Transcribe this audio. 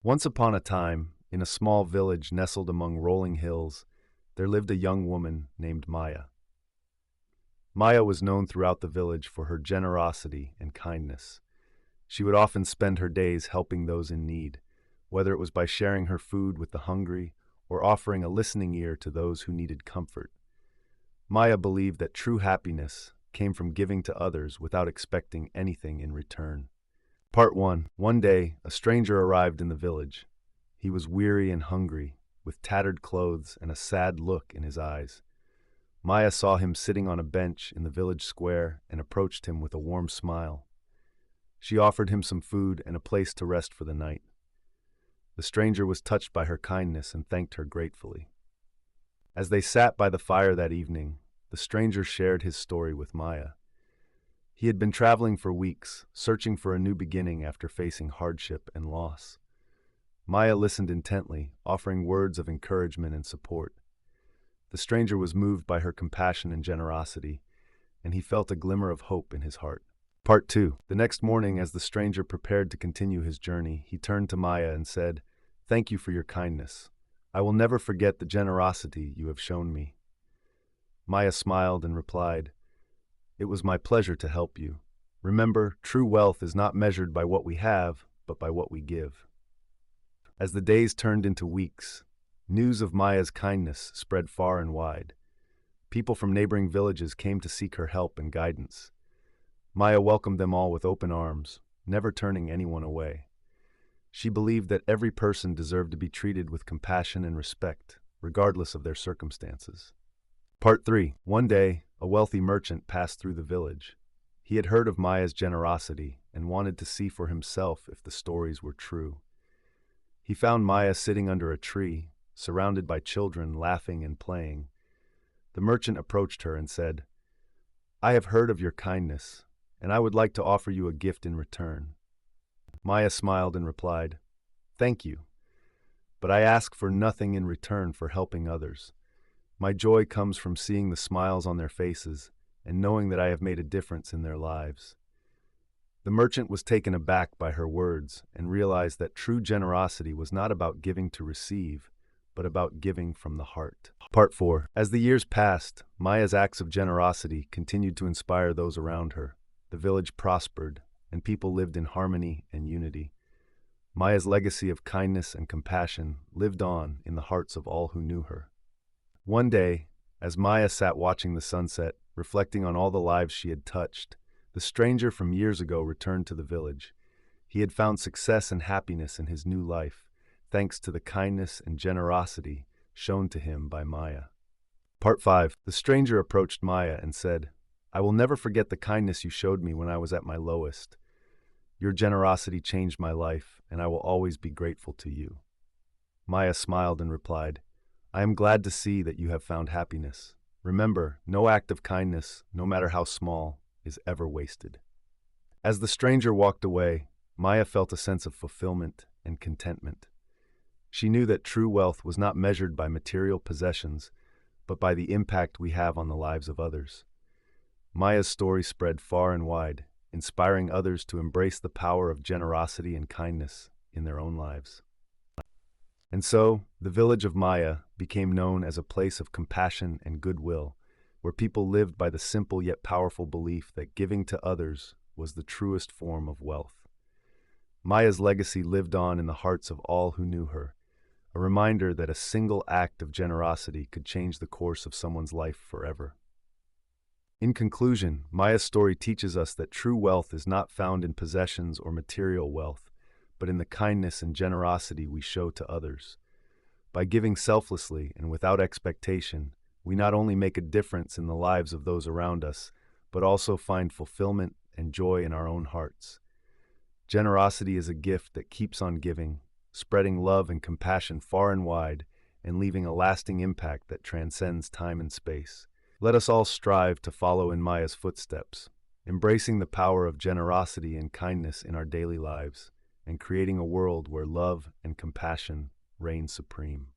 Once upon a time, in a small village nestled among rolling hills, there lived a young woman named Maya. Maya was known throughout the village for her generosity and kindness. She would often spend her days helping those in need, whether it was by sharing her food with the hungry or offering a listening ear to those who needed comfort. Maya believed that true happiness came from giving to others without expecting anything in return. Part 1. One day, a stranger arrived in the village. He was weary and hungry, with tattered clothes and a sad look in his eyes. Maya saw him sitting on a bench in the village square and approached him with a warm smile. She offered him some food and a place to rest for the night. The stranger was touched by her kindness and thanked her gratefully. As they sat by the fire that evening, the stranger shared his story with Maya. He had been traveling for weeks, searching for a new beginning after facing hardship and loss. Maya listened intently, offering words of encouragement and support. The stranger was moved by her compassion and generosity, and he felt a glimmer of hope in his heart. Part 2. The next morning, as the stranger prepared to continue his journey, he turned to Maya and said, "Thank you for your kindness. I will never forget the generosity you have shown me." Maya smiled and replied, "It was my pleasure to help you. Remember, true wealth is not measured by what we have, but by what we give." As the days turned into weeks, news of Maya's kindness spread far and wide. People from neighboring villages came to seek her help and guidance. Maya welcomed them all with open arms, never turning anyone away. She believed that every person deserved to be treated with compassion and respect, regardless of their circumstances. Part 3. One day, a wealthy merchant passed through the village. He had heard of Maya's generosity and wanted to see for himself if the stories were true. He found Maya sitting under a tree, surrounded by children laughing and playing. The merchant approached her and said, "I have heard of your kindness, and I would like to offer you a gift in return." Maya smiled and replied, "Thank you, but I ask for nothing in return for helping others. My joy comes from seeing the smiles on their faces and knowing that I have made a difference in their lives." The merchant was taken aback by her words and realized that true generosity was not about giving to receive, but about giving from the heart. Part 4. As the years passed, Maya's acts of generosity continued to inspire those around her. The village prospered, and people lived in harmony and unity. Maya's legacy of kindness and compassion lived on in the hearts of all who knew her. One day, as Maya sat watching the sunset, reflecting on all the lives she had touched, the stranger from years ago returned to the village. He had found success and happiness in his new life, thanks to the kindness and generosity shown to him by Maya. Part 5. The stranger approached Maya and said, "I will never forget the kindness you showed me when I was at my lowest. Your generosity changed my life, and I will always be grateful to you." Maya smiled and replied, "I am glad to see that you have found happiness. Remember, no act of kindness, no matter how small, is ever wasted." As the stranger walked away, Maya felt a sense of fulfillment and contentment. She knew that true wealth was not measured by material possessions, but by the impact we have on the lives of others. Maya's story spread far and wide, inspiring others to embrace the power of generosity and kindness in their own lives. And so, the village of Maya became known as a place of compassion and goodwill, where people lived by the simple yet powerful belief that giving to others was the truest form of wealth. Maya's legacy lived on in the hearts of all who knew her, a reminder that a single act of generosity could change the course of someone's life forever. In conclusion, Maya's story teaches us that true wealth is not found in possessions or material wealth, but in the kindness and generosity we show to others. By giving selflessly and without expectation, we not only make a difference in the lives of those around us, but also find fulfillment and joy in our own hearts. Generosity is a gift that keeps on giving, spreading love and compassion far and wide, and leaving a lasting impact that transcends time and space. Let us all strive to follow in Maya's footsteps, embracing the power of generosity and kindness in our daily lives, and creating a world where love and compassion reign supreme.